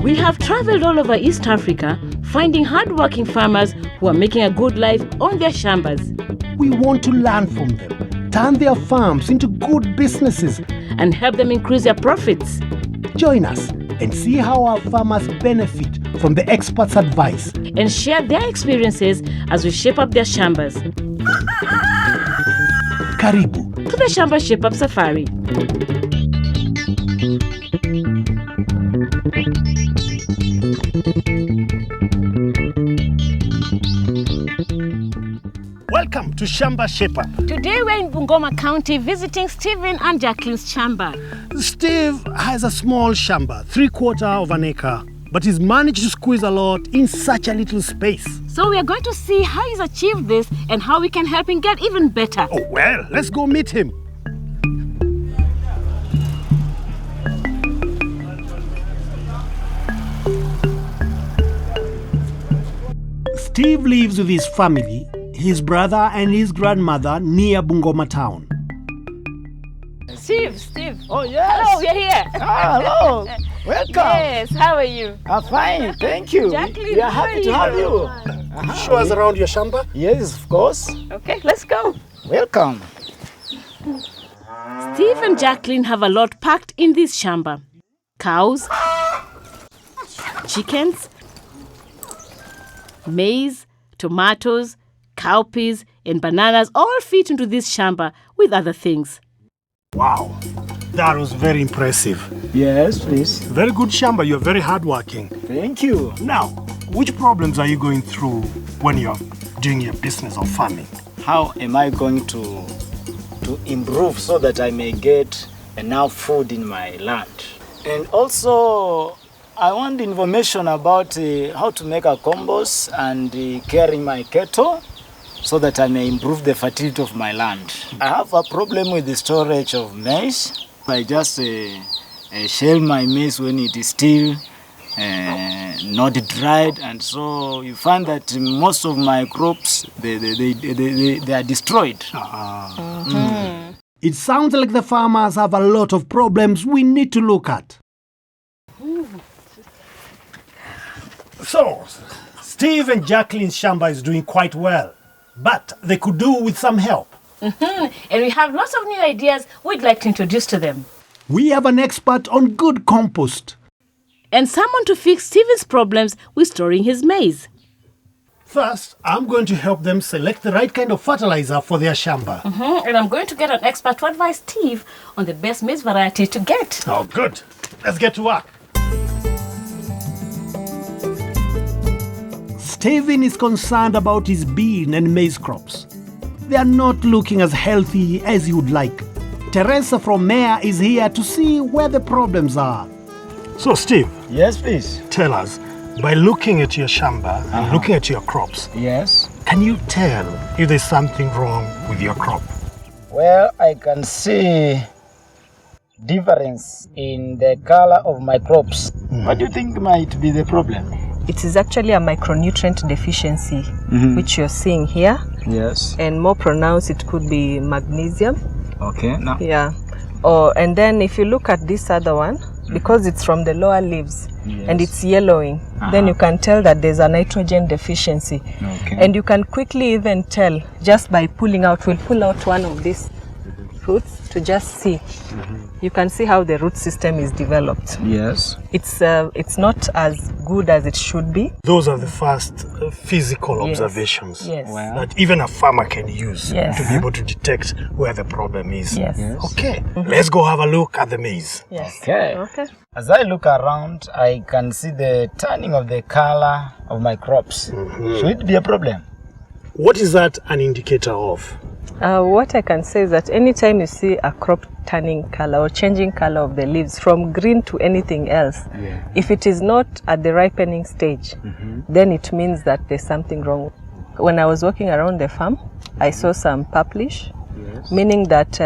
We have traveled all over East Africa, finding hardworking farmers who are making a good life on their shambas. We want to learn from them, turn their farms into good businesses, and help them increase their profits. Join us and see how our farmers benefit from the experts' advice and share their experiences as we shape up their shambas. Karibu to the Shamba Shape Up Safari. Welcome to Shamba Shape Up. Today we're in Bungoma County visiting Steven and Jacqueline's Shamba. Steve has a small Shamba, 3/4 of an acre, but he's managed to squeeze a lot in such a little space. So we are going to see how he's achieved this and how we can help him get even better. Oh, well, let's go meet him. Steve lives with his family, his brother and his grandmother near Bungoma town. Steve. Oh, yes. Hello, we are here. Hello. Welcome. Yes, how are you? I'm fine, thank you. Jacqueline, we are happy to have you. Show us around your Shamba. Yes, of course. Okay, let's go. Welcome. Steve and Jacqueline have a lot packed in this Shamba. Cows, chickens, maize, tomatoes, cowpeas, and bananas all fit into this Shamba with other things. Wow, that was very impressive. Yes, please. Very good Shamba, you're very hardworking. Thank you. Now, which problems are you going through when you're doing your business of farming? How am I going to improve so that I may get enough food in my land? And also, I want information about how to make a compost and caring my cattle so that I may improve the fertility of my land. I have a problem with the storage of maize. I just shell my maize when it is still not dried, and so you find that most of my crops, they are destroyed. It sounds like the farmers have a lot of problems we need to look at. So, Steve and Jacqueline's Shamba is doing quite well, but they could do with some help. And we have lots of new ideas we'd like to introduce to them. We have an expert on good compost. And someone to fix Steven's problems with storing his maize. First, I'm going to help them select the right kind of fertilizer for their Shamba. And I'm going to get an expert to advise Steve on the best maize variety to get. Oh, good. Let's get to work. Steven is concerned about his bean and maize crops. They are not looking as healthy as he would like. Teresa from Mayor is here to see where the problems are. So, Steve. Yes, please. Tell us, by looking at your Shamba and looking at your crops, Yes. can you tell if there's something wrong with your crop? Well, I can see difference in the color of my crops. What do you think might be the problem? It is actually a micronutrient deficiency, which you're seeing here. Yes. And more pronounced, it could be magnesium. Okay. Now. Yeah. And then if you look at this other one, because it's from the lower leaves and it's yellowing, then you can tell that there's a nitrogen deficiency. Okay. And you can quickly even tell just by pulling out. We'll pull out one of these fruits to just see. You can see how the root system is developed. Yes. It's not as good as it should be. Those are the first physical observations Yes. that even a farmer can use Yes. to be able to detect where the problem is. Yes. Okay, let's go have a look at the maize. Yes. Okay. Okay. As I look around, I can see the turning of the color of my crops. Should it be a problem? What is that an indicator of? What I can say is that anytime you see a crop turning color or changing color of the leaves from green to anything else, if it is not at the ripening stage, then it means that there's something wrong. When I was walking around the farm, I saw some purplish, meaning that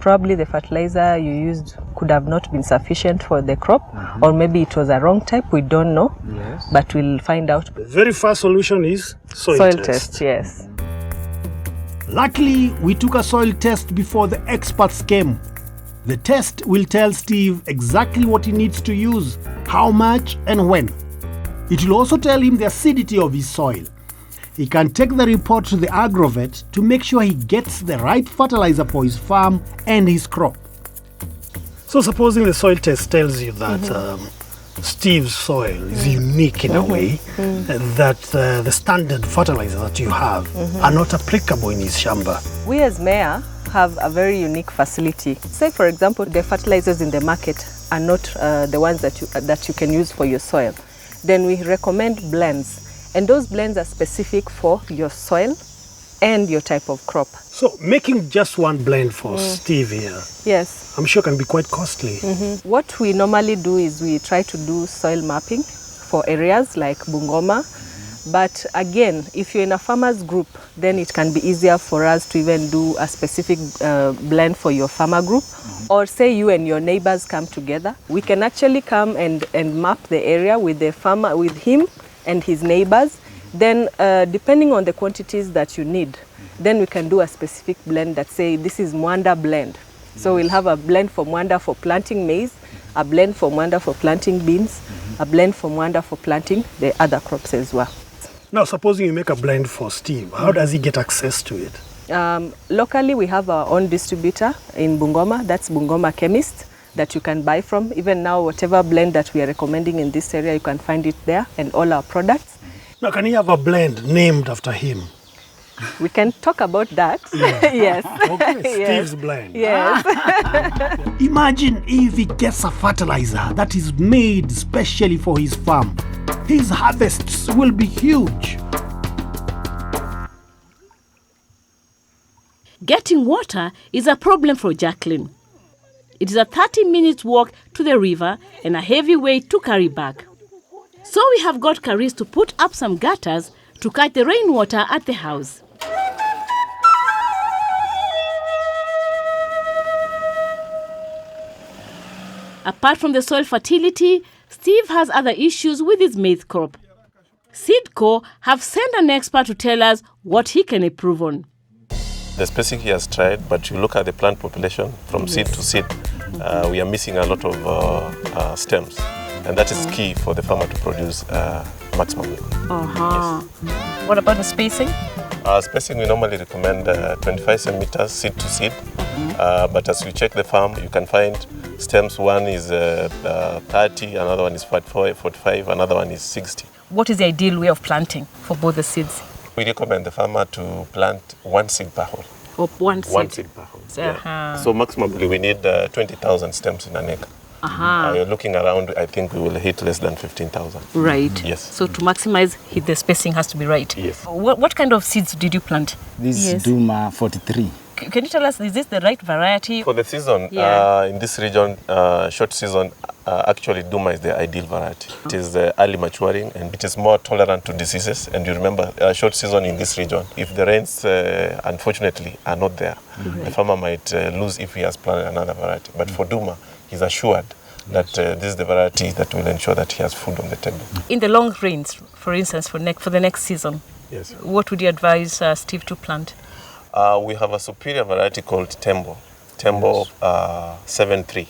probably the fertilizer you used could have not been sufficient for the crop, or maybe it was a wrong type, we don't know, but we'll find out. The very first solution is soil test. Yes. Luckily, we took a soil test before the experts came. The test will tell Steve exactly what he needs to use, how much and when. It will also tell him the acidity of his soil. He can take the report to the agrovet to make sure he gets the right fertilizer for his farm and his crop. So supposing the soil test tells you that Steve's soil is unique in a way that the standard fertilizers that you have are not applicable in his Shamba. We as Mayor have a very unique facility. Say for example, the fertilizers in the market are not the ones that you can use for your soil. Then we recommend blends. And those blends are specific for your soil and your type of crop. So making just one blend for Steve here, Yes. I'm sure can be quite costly. What we normally do is we try to do soil mapping for areas like Bungoma. But again, if you're in a farmers group, then it can be easier for us to even do a specific blend for your farmer group. Or say you and your neighbors come together. We can actually come and map the area with the farmer, with him and his neighbors. Then depending on the quantities that you need, then we can do a specific blend that say this is Mwanda blend. So we'll have a blend for Mwanda for planting maize, a blend for Mwanda for planting beans, a blend for Mwanda for planting the other crops as well. Now supposing you make a blend for Steve, how does he get access to it? Locally we have our own distributor in Bungoma, that's Bungoma Chemist, that you can buy from. Even now, whatever blend that we are recommending in this area, you can find it there and all our products. Now, can he have a blend named after him? We can talk about that. Yes. Okay, Steve's blend. Yes. Imagine if he gets a fertilizer that is made specially for his farm. His harvests will be huge. Getting water is a problem for Jacqueline. It is a 30-minute walk to the river and a heavy weight to carry back. So we have got Caris to put up some gutters to catch the rainwater at the house. Apart from the soil fertility, Steve has other issues with his maize crop. Seedco have sent an expert to tell us what he can improve on. The spacing he has tried, but you look at the plant population from seed to seed, we are missing a lot of stems. And that is key for the farmer to produce maximum. Yes. What about the spacing? Spacing, we normally recommend 25 centimeters seed to seed. But as you check the farm, you can find stems. One is 30, another one is 45, another one is 60. What is the ideal way of planting for both the seeds? We recommend the farmer to plant one seed per hole. Or one seed? One seed per hole. Yeah. So maximally we need 20,000 stems in an acre. You're looking around, I think we will hit less than 15,000. Right. Yes. So to maximize, the spacing has to be right. Yes. What kind of seeds did you plant? This is Duma 43. Can you tell us, is this the right variety? For the season, in this region, short season, actually Duma is the ideal variety. It is early maturing and it is more tolerant to diseases. And you remember, short season in this region, if the rains, unfortunately, are not there, the farmer might lose if he has planted another variety. But for Duma, he's assured that this is the variety that will ensure that he has food on the table. In the long rains, for instance, for the next season, yes, what would you advise Steve to plant? We have a superior variety called Tembo 7-3.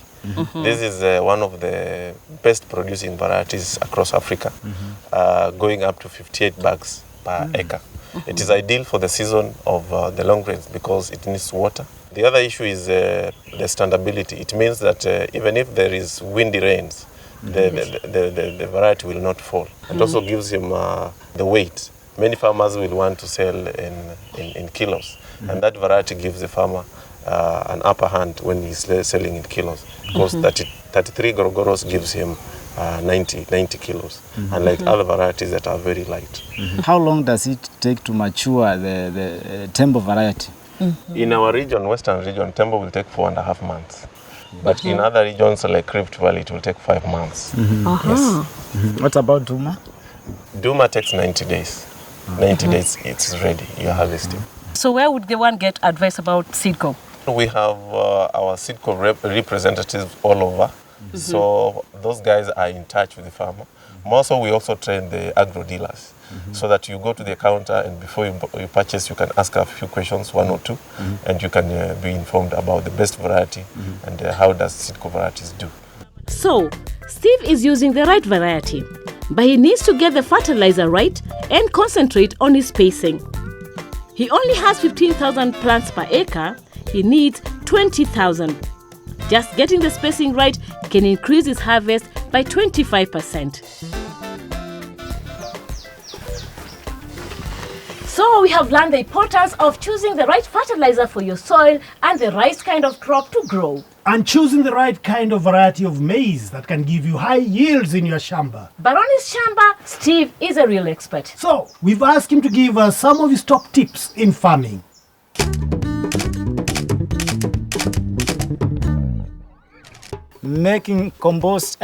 This is one of the best producing varieties across Africa, going up to 58 bags per acre. It is ideal for the season of the long rains because it needs water. The other issue is the standability. It means that even if there is windy rains, the variety will not fall. It also gives him the weight. Many farmers will want to sell in kilos, and that variety gives the farmer an upper hand when he's selling in kilos, because 33 Gorogoros gives him 90 kilos, unlike other varieties that are very light. How long does it take to mature the Tembo variety? In our region, western region, Tembo will take 4.5 months. But in other regions like Rift Valley, it will take 5 months. Yes. What about Duma? Duma takes 90 days. 90 days, it's ready, you're harvesting. So where would the one get advice about Seedco? We have our Seedco representatives all over. So those guys are in touch with the farmer. More so, we also train the agro dealers so that you go to the counter and before you purchase, you can ask a few questions, one or two, and you can be informed about the best variety and how does Seedco varieties do. So, Steve is using the right variety, but he needs to get the fertilizer right and concentrate on his spacing. He only has 15,000 plants per acre. He needs 20,000. Just getting the spacing right can increase his harvest by 25%. So we have learned the importance of choosing the right fertilizer for your soil and the right kind of crop to grow. And choosing the right kind of variety of maize that can give you high yields in your Shamba. But on his Shamba, Steve is a real expert. So, we've asked him to give us some of his top tips in farming. Making compost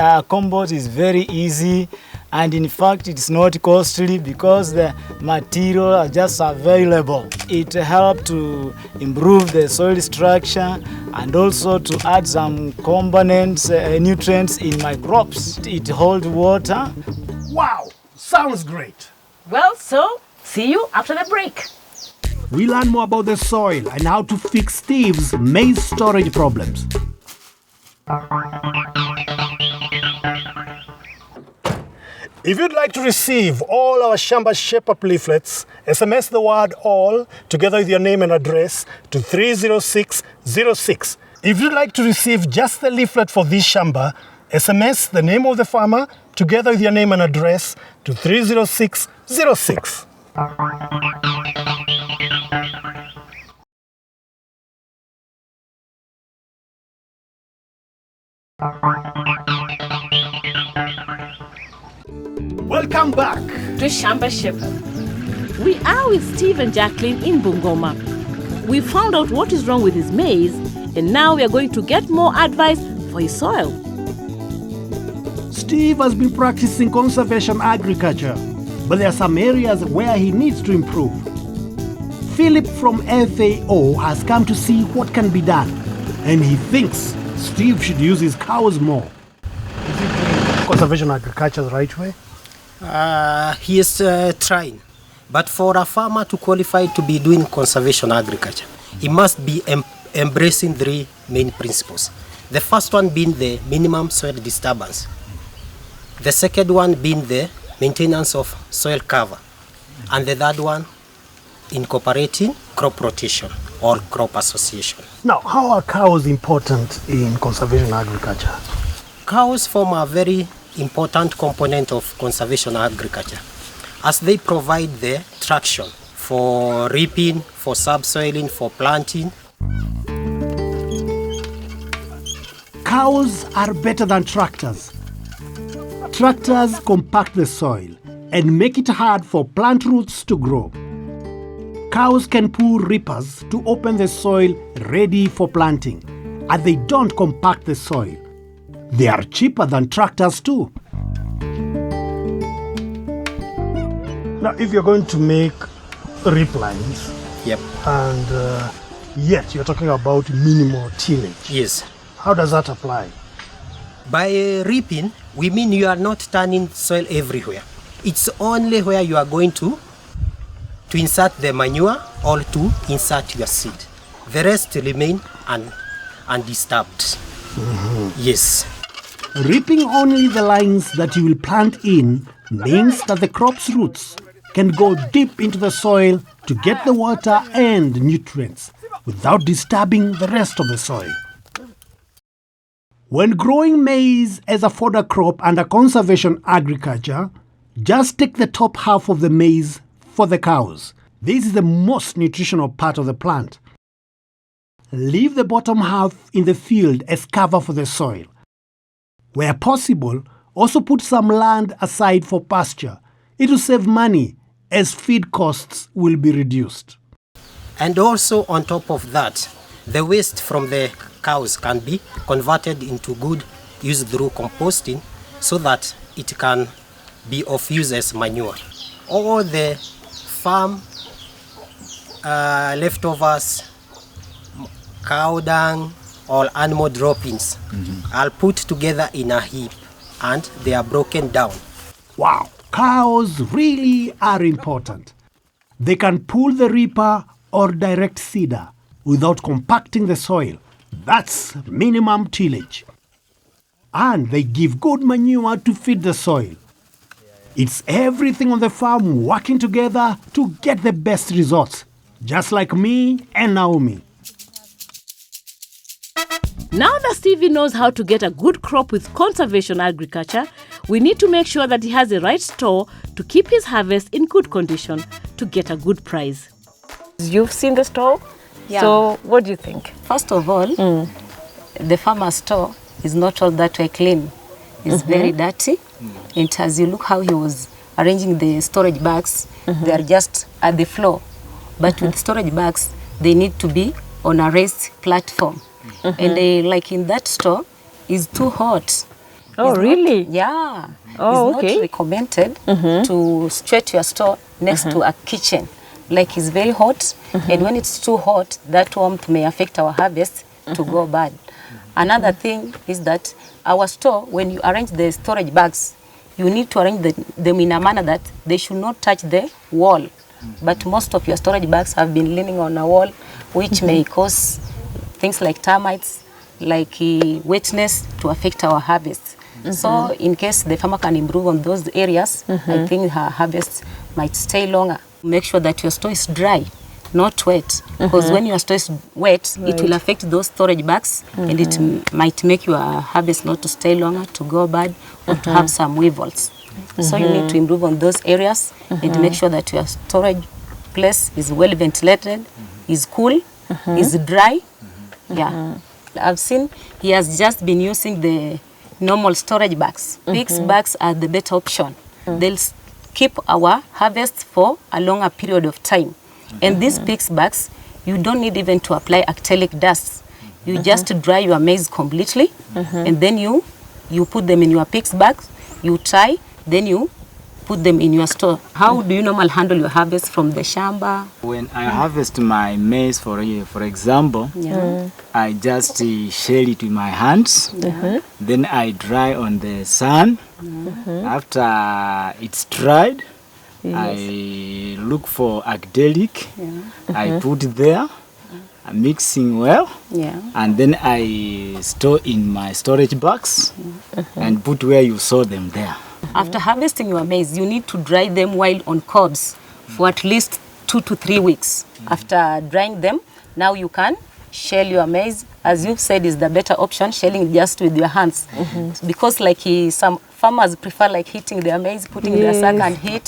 is very easy, and in fact it's not costly because the material are just available. It helps to improve the soil structure and also to add some components, nutrients in my crops. It holds water. Wow, sounds great. Well, so see you after the break. We learn more about the soil and how to fix Steve's maize storage problems. If you'd like to receive all our Shamba Shape-Up leaflets, SMS the word ALL together with your name and address to 30606. If you'd like to receive just the leaflet for this Shamba, SMS the name of the farmer together with your name and address to 30606. Welcome back To Shamba Shepherd. We are with Steve and Jacqueline in Bungoma. We found out what is wrong with his maize, and now we are going to get more advice for his soil. Steve has been practicing conservation agriculture, but there are some areas where he needs to improve. Philip from FAO has come to see what can be done, and he thinks Steve should use his cows more. Conservation agriculture the right way? He is trying. But for a farmer to qualify to be doing conservation agriculture, he must be embracing three main principles. The first one being the minimum soil disturbance. The second one being the maintenance of soil cover. And the third one, incorporating crop rotation or crop association. Now, how are cows important in conservation agriculture? Cows form a very important component of conservation agriculture as they provide the traction for reaping, for subsoiling, for planting. Cows are better than tractors. Tractors compact the soil and make it hard for plant roots to grow. Cows can pull reapers to open the soil ready for planting, and they don't compact the soil. They are cheaper than tractors too. Now, if you're going to make reap lines, Yep. and yet you're talking about minimal tillage, Yes. how does that apply? By reaping, we mean you are not turning soil everywhere. It's only where you are going to insert the manure or to insert your seed. The rest remain undisturbed. Yes. Reaping only the lines that you will plant in means that the crop's roots can go deep into the soil to get the water and nutrients without disturbing the rest of the soil. When growing maize as a fodder crop under conservation agriculture, just take the top half of the maize for the cows. This is the most nutritional part of the plant. Leave the bottom half in the field as cover for the soil. Where possible, also put some land aside for pasture. It will save money as feed costs will be reduced. And also on top of that, the waste from the cows can be converted into good use through composting so that it can be of use as manure. All the farm leftovers, cow dung, or animal droppings. I'll put together in a heap and they are broken down. Wow, cows really are important. They can pull the reaper or direct seeder without compacting the soil. That's minimum tillage. And they give good manure to feed the soil. It's everything on the farm working together to get the best results, just like me and Naomi. Now that Stevie knows how to get a good crop with conservation agriculture, we need to make sure that he has the right store to keep his harvest in good condition to get a good price. You've seen the store? Yeah. So what do you think? First of all, the farmer's store is not all that way clean. It's very dirty. And as you look how he was arranging the storage bags, they are just at the floor. But with storage bags, they need to be on a raised platform. And they, like in that store, is too hot. Oh, It's really? Not, yeah. Oh, it's okay. not recommended to stretch your store next to a kitchen. Like it's very hot, and when it's too hot, that warmth may affect our harvest to go bad. Another thing is that our store, when you arrange the storage bags, you need to arrange them in a manner that they should not touch the wall. But most of your storage bags have been leaning on a wall, which may cause things like termites, like wetness to affect our harvest. So in case the farmer can improve on those areas, I think her harvest might stay longer. Make sure that your store is dry, not wet, because when your store is wet, it will affect those storage bags and it might make your harvest not to stay longer, to go bad, or to have some weevils. So you need to improve on those areas and make sure that your storage place is well ventilated, is cool, is dry. Yeah, I've seen he has just been using the normal storage bags. Pigs bags are the better option. They'll keep our harvest for a longer period of time. And these pigs bags, you don't need even to apply acrylic dust. You just dry your maize completely, and then you put them in your pigs bags, you tie, then you put them in your store. How do you normally handle your harvest from the Shamba? When I harvest my maize, for example, I just shell it with my hands. Then I dry on the sun. After it's dried, I look for agdelic. I put there, mixing well, and then I store in my storage bags and put where you saw them there. After harvesting your maize, you need to dry them while on cobs for at least 2 to 3 weeks. After drying them, now you can shell your maize. As you've said, is the better option, shelling just with your hands. Because like some farmers prefer like hitting their maize, putting their sack and hit.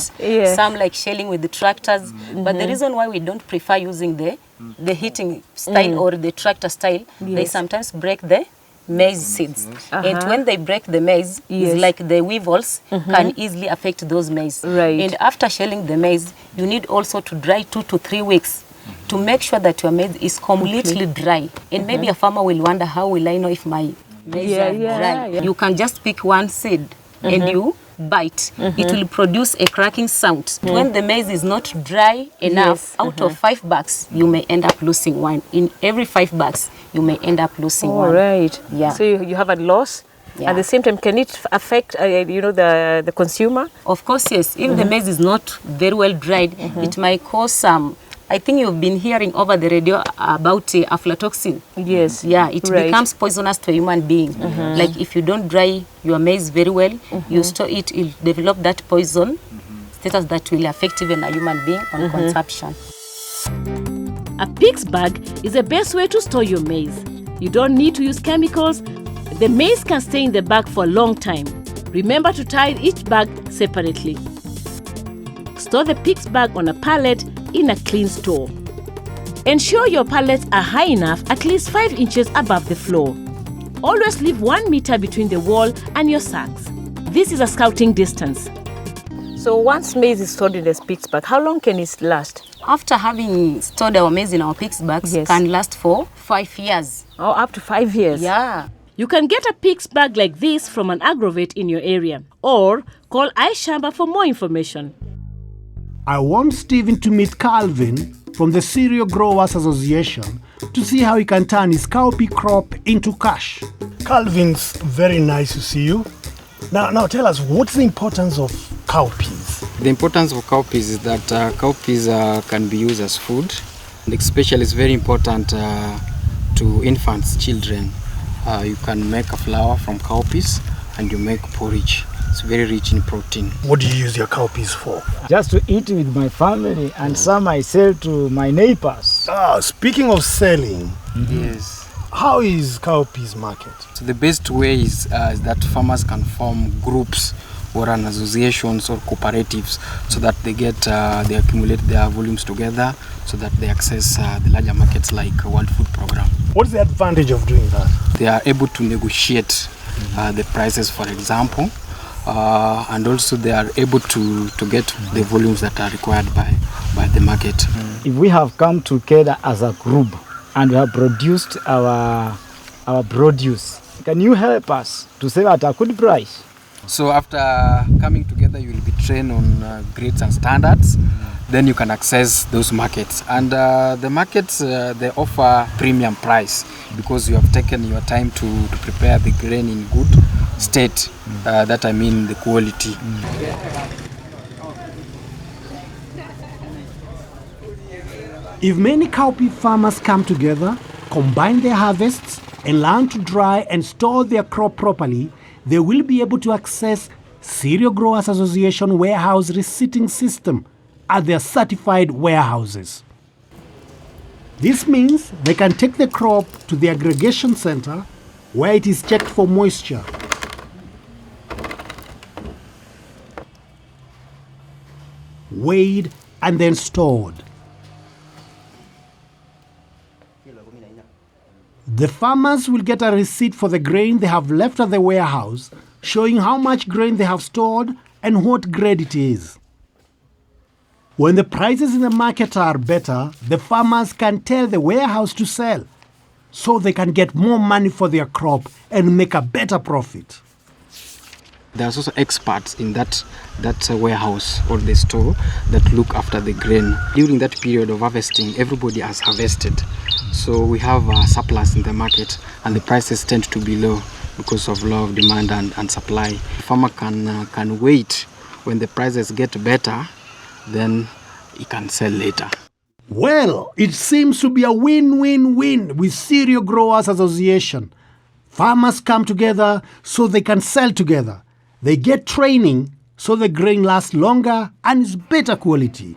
Some like shelling with the tractors. But the reason why we don't prefer using the hitting style or the tractor style, they sometimes break the maize seeds. And when they break the maize, it's like the weevils can easily affect those maize. And after shelling the maize, you need also to dry 2 to 3 weeks to make sure that your maize is completely dry. And maybe a farmer will wonder, how will I know if my maize are dry? You can just pick one seed and you bite. It will produce a cracking sound. When the maize is not dry enough, out of 5 bags, you may end up losing one. In every 5 bags, you may end up losing one. All right. Yeah. So you have a loss. At the same time, can it affect the consumer? Of course, yes. If the maize is not very well dried, it might cause some. I think you've been hearing over the radio about aflatoxin. Yes. Yeah, it becomes poisonous to a human being. Like if you don't dry your maize very well, you store it, it'll develop that poison status that will affect even a human being on consumption. A pig's bag is the best way to store your maize. You don't need to use chemicals. The maize can stay in the bag for a long time. Remember to tie each bag separately. Store the pig's bag on a pallet in a clean store. Ensure your pallets are high enough, at least 5 inches above the floor. Always leave 1 meter between the wall and your sacks. This is a scouting distance. So once maize is stored in the pig's bag, how long can it last? After having stored our maize in our pig's bags, can last for 5 years. Oh, up to 5 years. Yeah. You can get a pig's bag like this from an Aggregate in your area, or call Shamba for more information. I want Steven to meet Calvin from the Cereal Growers Association to see how he can turn his cowpea crop into cash. Calvin's very nice to see you. Now tell us, what's the importance of cowpeas? The importance of cowpeas is that cowpeas can be used as food, and especially it's very important to infants, children. You can make a flour from cowpeas and you make porridge. It's very rich in protein. What do you use your cowpeas for? Just to eat with my family, and some I sell to my neighbors. Speaking of selling, Yes. how is cowpeas market? So the best way is that farmers can form groups or an associations or cooperatives so that they accumulate their volumes together so that they access the larger markets like World Food Program. What is the advantage of doing that? They are able to negotiate the prices, for example, and also they are able to get the volumes that are required by the market. If we have come together as a group and we have produced our produce, can you help us to sell at a good price? So after coming together, you will be trained on grades and standards. Then you can access those markets. And the markets, they offer premium price because you have taken your time to prepare the grain in good state. That I mean the quality. If many cowpea farmers come together, combine their harvests, and learn to dry and store their crop properly, they will be able to access Cereal Growers Association warehouse receipting system at their certified warehouses. This means they can take the crop to the aggregation center where it is checked for moisture. Weighed and then stored. The farmers will get a receipt for the grain they have left at the warehouse, showing how much grain they have stored and what grade it is. When the prices in the market are better, the farmers can tell the warehouse to sell, so they can get more money for their crop and make a better profit. There's also experts in that warehouse or the store that look after the grain. During that period of harvesting, everybody has harvested. So we have a surplus in the market and the prices tend to be low because of low demand and supply. The farmer can wait when the prices get better, then he can sell later. Well, it seems to be a win-win-win with Cereal Growers Association. Farmers come together so they can sell together. They get training so the grain lasts longer and is better quality.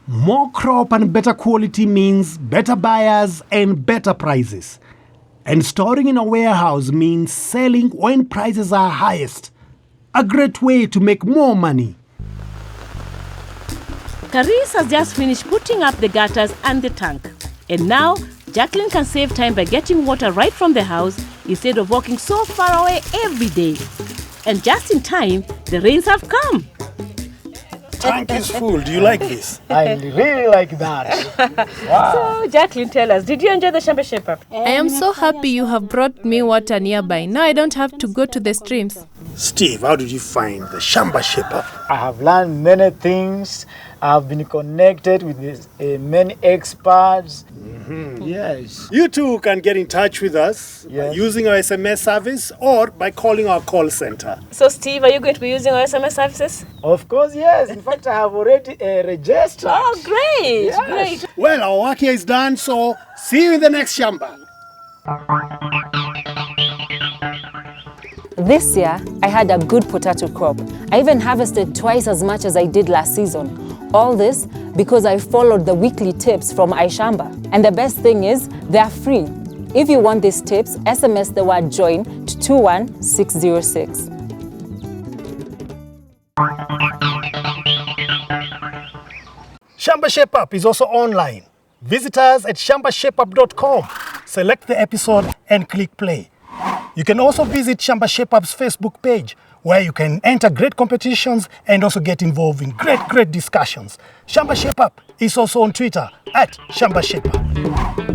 More crop and better quality means better buyers and better prices. And storing in a warehouse means selling when prices are highest. A great way to make more money. Caris has just finished putting up the gutters and the tank. And now, Jacqueline can save time by getting water right from the house instead of walking so far away every day. And just in time, the rains have come. Tank is full. Do you like this? I really like that. So, Jacqueline, tell us, did you enjoy the Shamba Shape Up? I am so happy you have brought me water nearby. Now I don't have to go to the streams. Steve, how did you find the Shamba Shape Up? I have learned many things. I have been connected with many experts. Yes. You too can get in touch with us by using our SMS service or by calling our call center. So, Steve, are you going to be using our SMS services? Of course, yes. In fact, I have already registered. Oh, great, Yes. great. Well, our work here is done, so see you in the next Shamba. This year, I had a good potato crop. I even harvested twice as much as I did last season. All this because I followed the weekly tips from Shamba. And the best thing is, they are free. If you want these tips, SMS the word JOIN to 21606. Shamba Shape Up is also online. Visit us at shambashapeup.com. Select the episode and click play. You can also visit Shamba Shape Up's Facebook page, where you can enter great competitions and also get involved in great discussions. Shamba Shape Up is also on Twitter at Shamba Shape Up.